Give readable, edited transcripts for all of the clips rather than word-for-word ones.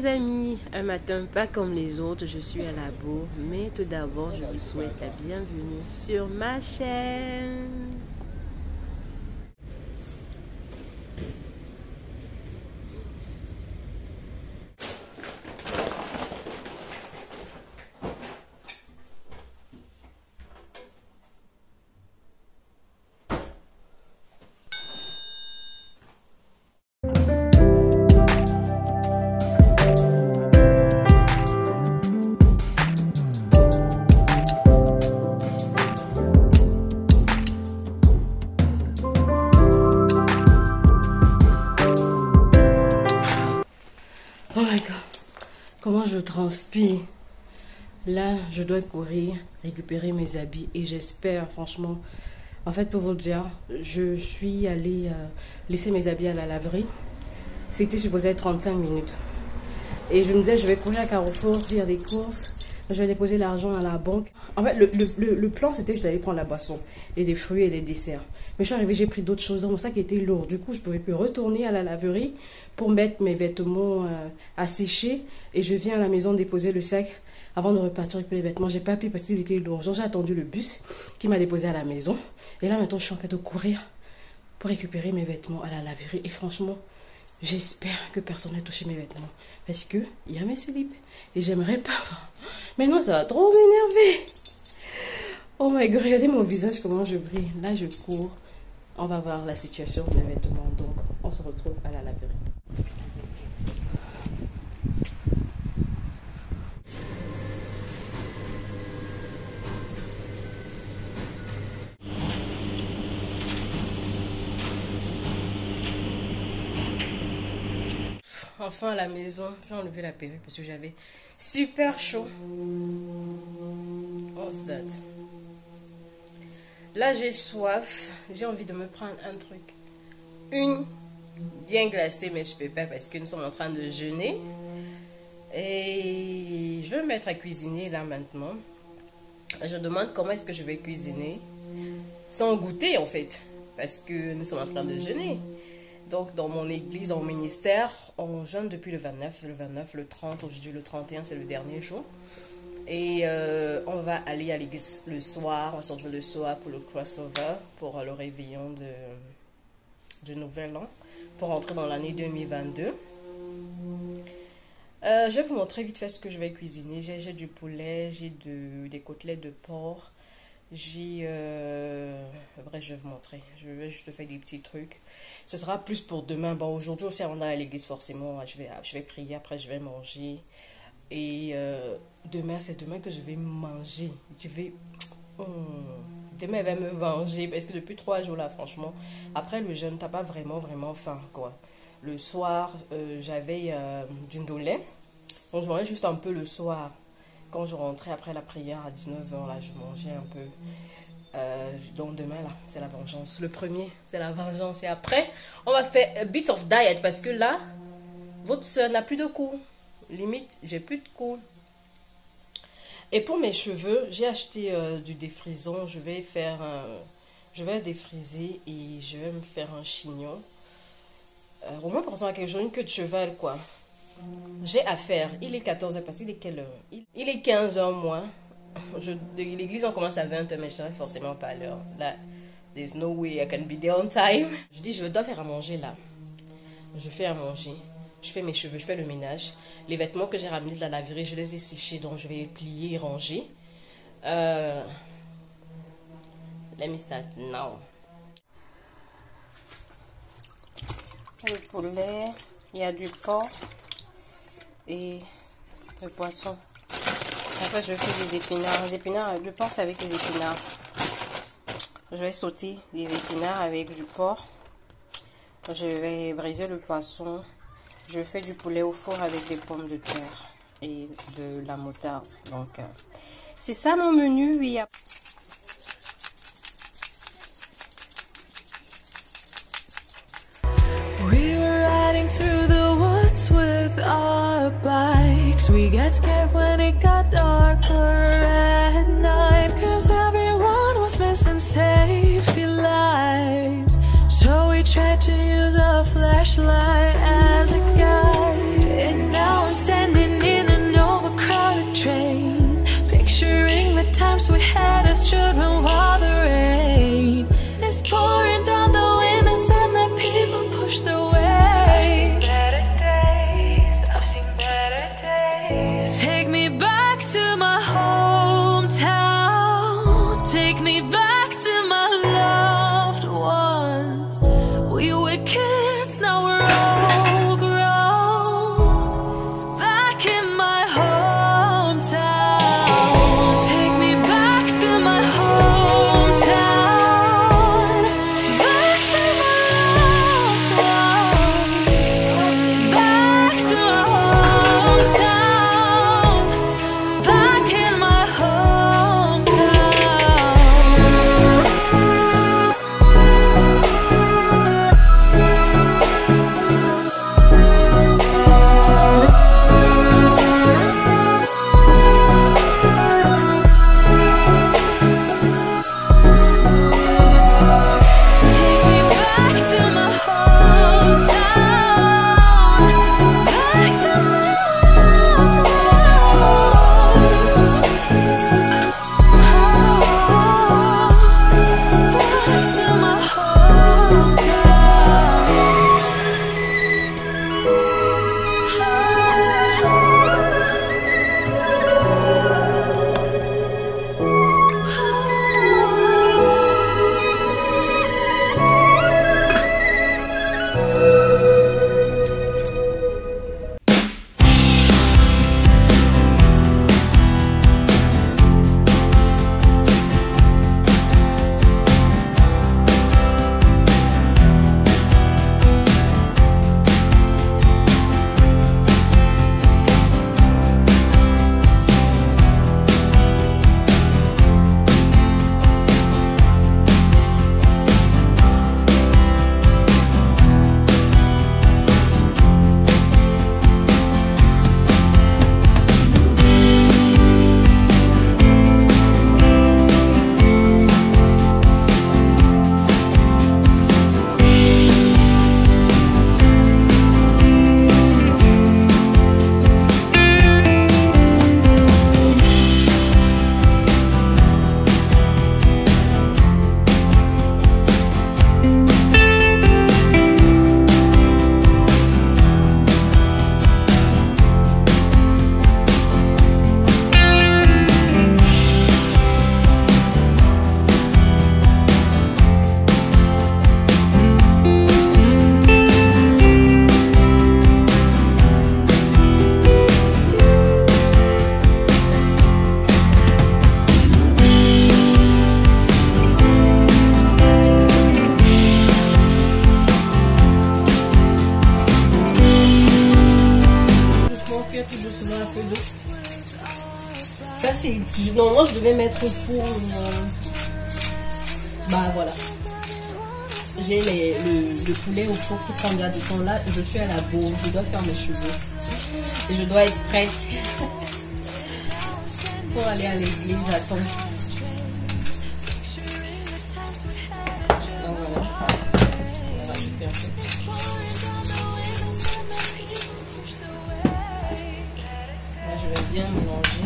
les amis, un matin pas comme les autres, je suis à la bourre, mais tout d'abord je vous souhaite la bienvenue sur ma chaîne. Oh my god, comment je transpire. Là, je dois courir, récupérer mes habits et j'espère, franchement, en fait, pour vous dire, je suis allée laisser mes habits à la laverie. C'était supposé être 35 minutes. Et je me disais, je vais courir à Carrefour, faire des courses, je vais déposer l'argent à la banque. En fait, le plan, c'était que je devais prendre la boisson et des fruits et des desserts. Mais je suis arrivée, j'ai pris d'autres choses dans mon sac qui était lourd. Du coup, je ne pouvais plus retourner à la laverie pour mettre mes vêtements à sécher. Et je viens à la maison déposer le sac avant de repartir avec les vêtements. J'ai pas pu parce qu'il était lourd. J'ai attendu le bus qui m'a déposé à la maison. Et là, maintenant, je suis en train de courir pour récupérer mes vêtements à la laverie. Et franchement, j'espère que personne n'a touché mes vêtements. Parce que il y a mes slips. Et j'aimerais pas. Mais non, ça va trop m'énerver. Oh my god, regardez mon visage, comment je brille. Là, je cours. On va voir la situation de mes vêtements. Donc, on se retrouve à la laverie. Enfin à la maison, j'ai enlevé la perruque parce que j'avais super chaud. What's that? Là j'ai soif, j'ai envie de me prendre un truc. Une bien glacée, mais je peux pas parce que nous sommes en train de jeûner. Et je vais me mettre à cuisiner là maintenant. Je demande comment est-ce que je vais cuisiner sans goûter en fait, parce que nous sommes en train de jeûner. Donc, dans mon église, dans mon ministère, on jeûne depuis le 29, le 30, aujourd'hui le 31, c'est le dernier jour. Et on va aller à l'église le soir, on se retrouve le soir pour le crossover, pour le réveillon de Nouvel An, pour rentrer dans l'année 2022. Je vais vous montrer vite fait ce que je vais cuisiner. J'ai du poulet, j'ai des côtelettes de porc, j'ai... bref, je vais vous montrer. Je vais juste faire des petits trucs. Ce sera plus pour demain. Bon, aujourd'hui aussi, on est à l'église, forcément. Je vais prier, après je vais manger. Et demain, c'est demain que je vais manger. Demain, elle va me venger. Parce que depuis 3 jours, là, franchement, après le jeûne, t'as pas vraiment faim, quoi. Le soir, j'avais du ndolé. Donc, je mangeais juste un peu le soir. Quand je rentrais après la prière à 19h, là, je mangeais un peu. Donc demain là c'est la vengeance, le premier c'est la vengeance et après on va faire a bit of diet parce que là votre soeur n'a plus de coups, limite j'ai plus de coups. Et pour mes cheveux j'ai acheté du défrisant. Je vais défriser et je vais me faire un chignon, au moins pour ça quelque chose, une queue de cheval quoi. J'ai à faire. Il est 14h parce qu'il est quelle heure? Il est 15h moins. L'église on commence à 20h, mais je serai forcément pas à l'heure. Là, there's no way I can be there on time. Je dis, je dois faire à manger là. Je fais à manger. Je fais mes cheveux, je fais le ménage. Les vêtements que j'ai ramenés de la laverie, je les ai séchés, donc je vais les plier et ranger. Let me start now. Le poulet, il y a du porc et le poisson. Après, je fais des épinards. Les épinards, le porc, c'est avec les épinards. Je vais sauter les épinards avec du porc. Je vais briser le poisson. Je fais du poulet au four avec des pommes de terre et de la moutarde. Donc, c'est ça mon menu. Oui. We were riding through the woods with our bikes. We got scared when it got darker at night, 'cause everyone was missing safety lights. So we tried to use a flashlight as a guide, and now I'm standing Toujours un peu d'eau. Ça c'est... Normalement je devais mettre au four. Bah voilà. J'ai le poulet au four qui prend bien du temps là. Je suis à la bourre. Je dois faire mes cheveux. Et je dois être prête pour aller à l'église. Attends. Donc voilà. On va rajouter un peu. Là je vais bien mélanger.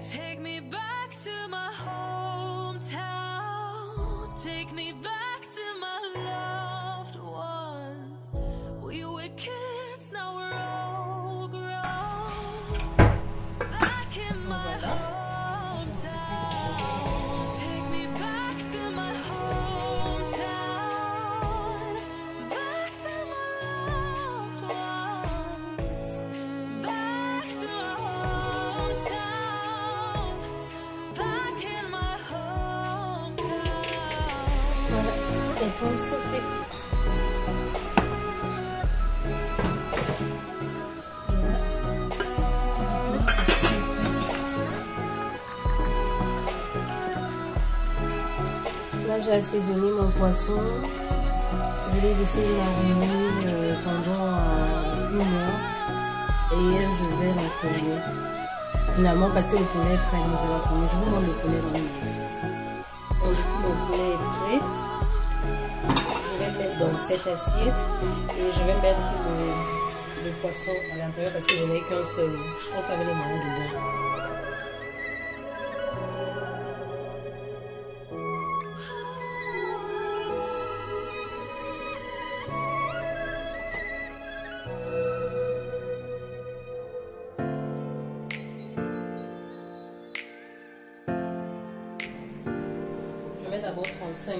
Take me back to my hometown. Take me back to my loved ones. We were kids, now we're all grown. Back in my hometown. Take me back to my hometown. Back to my loved ones. Back to my hometown. Back in my hometown. Voilà. Les pommes sautées. Là, j'ai assaisonné mon poisson. Je l'ai laissé mariner pendant 1 heure. Et je vais l'enfourner. Finalement, parce que le poulet est prêt, donc je vais l'enfourner. Je vous montre le poulet dans une minute. Donc, du coup, mon poulet est prêt. Je vais le mettre dans cette assiette. Et je vais mettre le poisson à l'intérieur parce que je n'ai qu'un seul. On fait avec les mains dedans. Je mets d'abord 35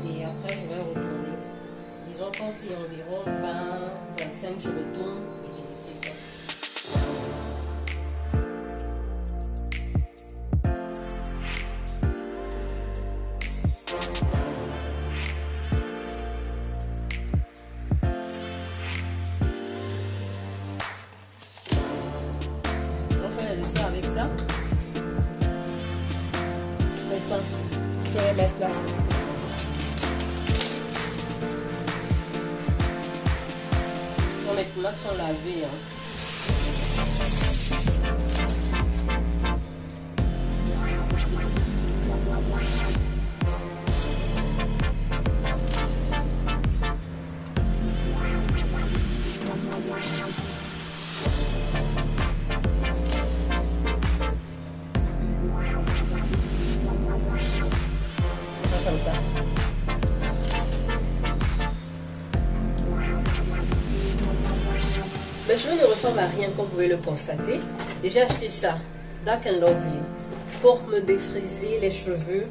et après je vais retourner. Disons qu'on c'est environ 20-25, je retourne et c'est quoi. On fait le dessert avec ça. Et ça. Je vais mettre là. On met tout là qui sont lavés. Hein. Comme ça. Mes cheveux ne ressemblent à rien comme vous pouvez le constater. Et j'ai acheté ça, Dark and Lovely, pour me défriser les cheveux.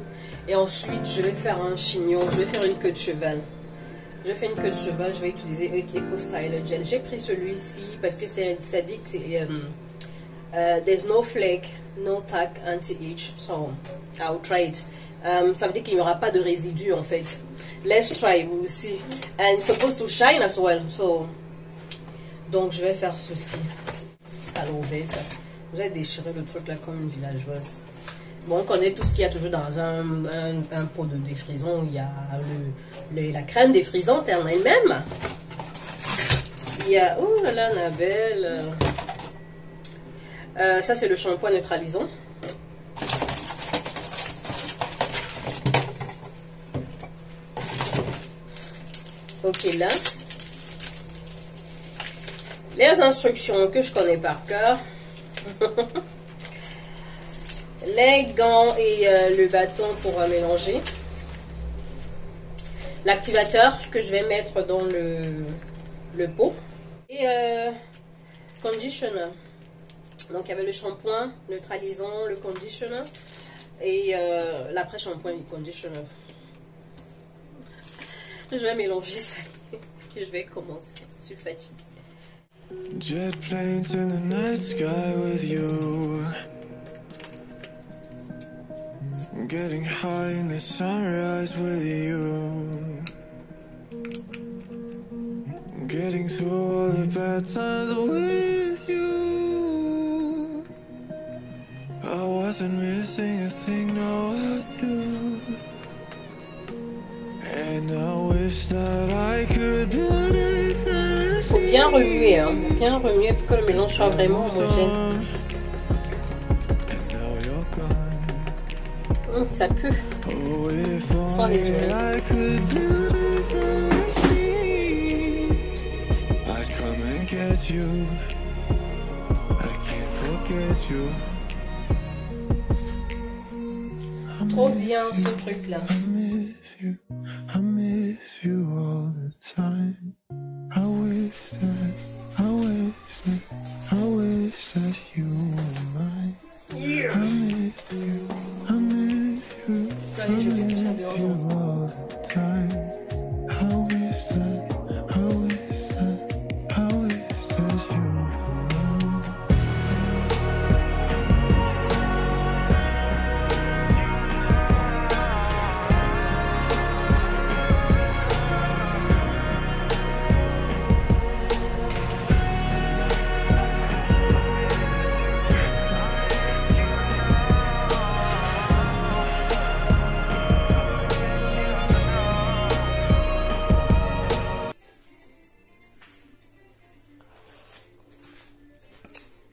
Et ensuite, je vais faire un chignon, je vais faire une queue de cheval. Je fais une queue de cheval, je vais utiliser Eco Styler Gel. J'ai pris celui-ci parce que ça dit que c'est there's no flake, no tack, anti-itch. So, I'll try it. Ça veut dire qu'il n'y aura pas de résidus en fait. Let's try, vous aussi. And it's supposed to shine as well. So, donc je vais faire ceci. À l'envers, ça. J'ai déchiré le truc là comme une villageoise. Bon, on connaît tout ce qu'il y a toujours dans un pot de défrisant. Il y a la crème défrisante en elle-même. Il y a, oh là là, Annabelle. Ça c'est le shampoing neutralisant. Ok, là. Les instructions que je connais par cœur. Les gants et le bâton pour mélanger. L'activateur que je vais mettre dans le pot. Et conditioner. Donc il y avait le shampoing neutralisant, le conditioner. Et l'après-shampoing et conditioner. Je vais mélanger ça. Je vais commencer. Je suis fatiguée. Jet planes in the night sky with you. Getting high in the sunrise with you. Getting through all the bad times with remuer, hein. Bien remuer pour que le mélange soit vraiment homogène. Ça pue. Sans les yeux. Trop bien ce truc là. Allez, je fais tout ça dehors.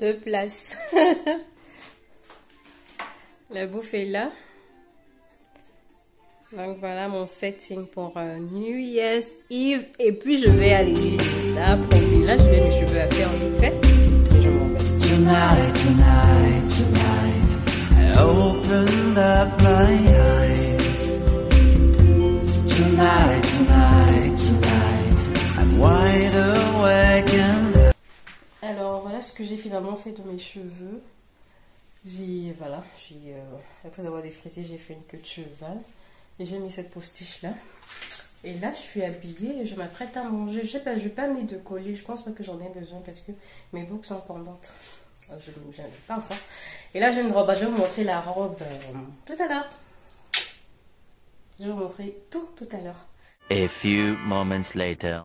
Deux places. La bouffe est là. Donc voilà mon setting pour New Year's Eve. Et puis je vais à l'église. Là, promis. Là, je vais mes cheveux à faire vite fait. Et je m'en vais. Tonight, tonight, tonight, I opened up my eyes. Tonight, tonight, tonight, I'm wide awake and... Alors voilà ce que j'ai finalement fait de mes cheveux. Après avoir défrisé, j'ai fait une queue de cheval. Et j'ai mis cette postiche là. Et là, je suis habillée et je m'apprête à manger. Je sais pas, je vais pas mettre de collier. Je pense pas que j'en ai besoin parce que mes boucles sont pendantes. Je pense. Hein. Et là, j'ai une robe. Je vais vous montrer la robe tout à l'heure. Je vais vous montrer tout à l'heure. A few moments later.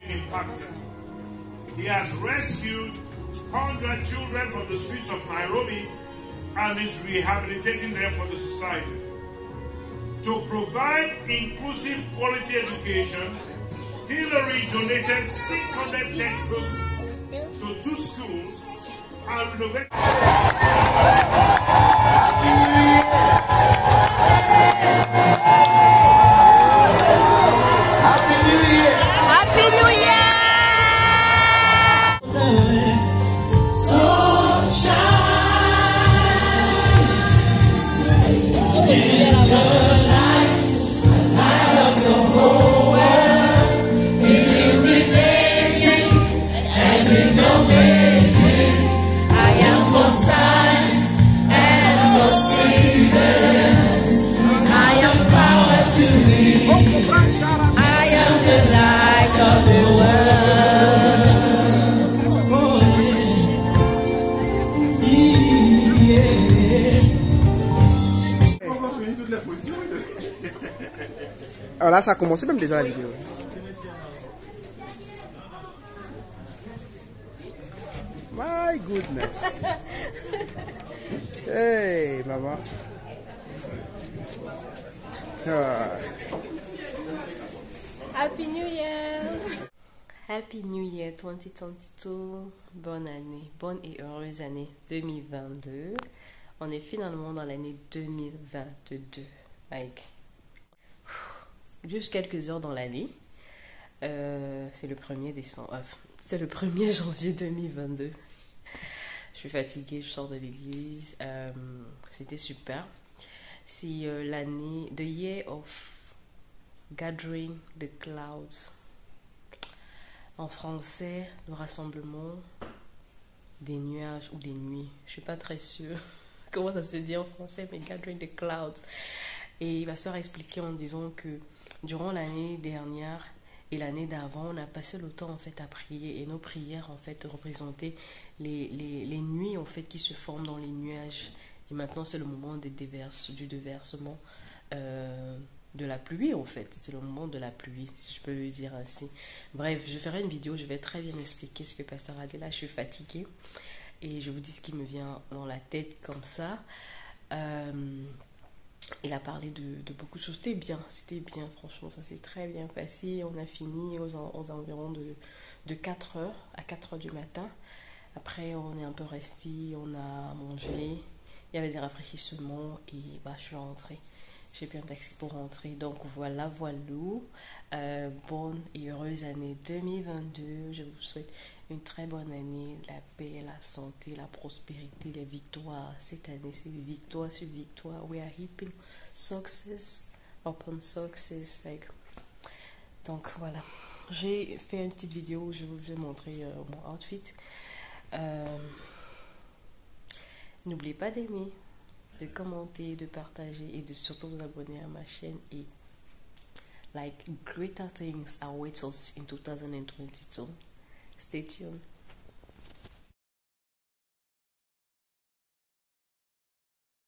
He has rescued 100 children from the streets of Nairobi and is rehabilitating them for the society. To provide inclusive quality education, Hillary donated 600 textbooks to 2 schools and renovated. Happy New Year! Happy New Year! Alors là, ça a commencé même déjà la vidéo. My goodness. Hey, maman. Ah. Happy New Year! Happy New Year 2022. Bonne année, bonne et heureuse année 2022. On est finalement dans l'année 2022. Like, juste quelques heures dans l'année. C'est le 1er décembre. C'est le 1er janvier 2022. Je suis fatiguée, je sors de l'église. C'était super. C'est l'année, the year of gathering the clouds. En français, le rassemblement des nuages ou des nuits. Je suis pas très sûre comment ça se dit en français, mais gathering the clouds. Et ma soeur a expliqué en disant que durant l'année dernière et l'année d'avant, on a passé le temps en fait à prier, et nos prières en fait représentaient les nuits en fait qui se forment dans les nuages. Et maintenant c'est le moment du déversement de la pluie en fait. C'est le moment de la pluie, si je peux le dire ainsi. Bref, je ferai une vidéo, je vais très bien expliquer ce que Pasteur a dit. Là je suis fatiguée et je vous dis ce qui me vient dans la tête comme ça. il a parlé de beaucoup de choses. C'était bien, franchement, ça s'est très bien passé. On a fini aux environs de 4 heures, à 4 heures du matin. Après, on est un peu resté, on a mangé, il y avait des rafraîchissements et bah, je suis rentrée. J'ai pris un taxi pour rentrer. Donc voilà. Bonne et heureuse année 2022. Je vous souhaite une très bonne année. La paix, la santé, la prospérité, les victoires. Cette année, c'est victoire sur victoire. We are heaping success upon success. Donc voilà. J'ai fait une petite vidéo où je vous ai montré mon outfit. N'oubliez pas d'aimer, de commenter, de partager et de surtout vous abonner à ma chaîne. Et like greater things await us in 2022. Stay tuned.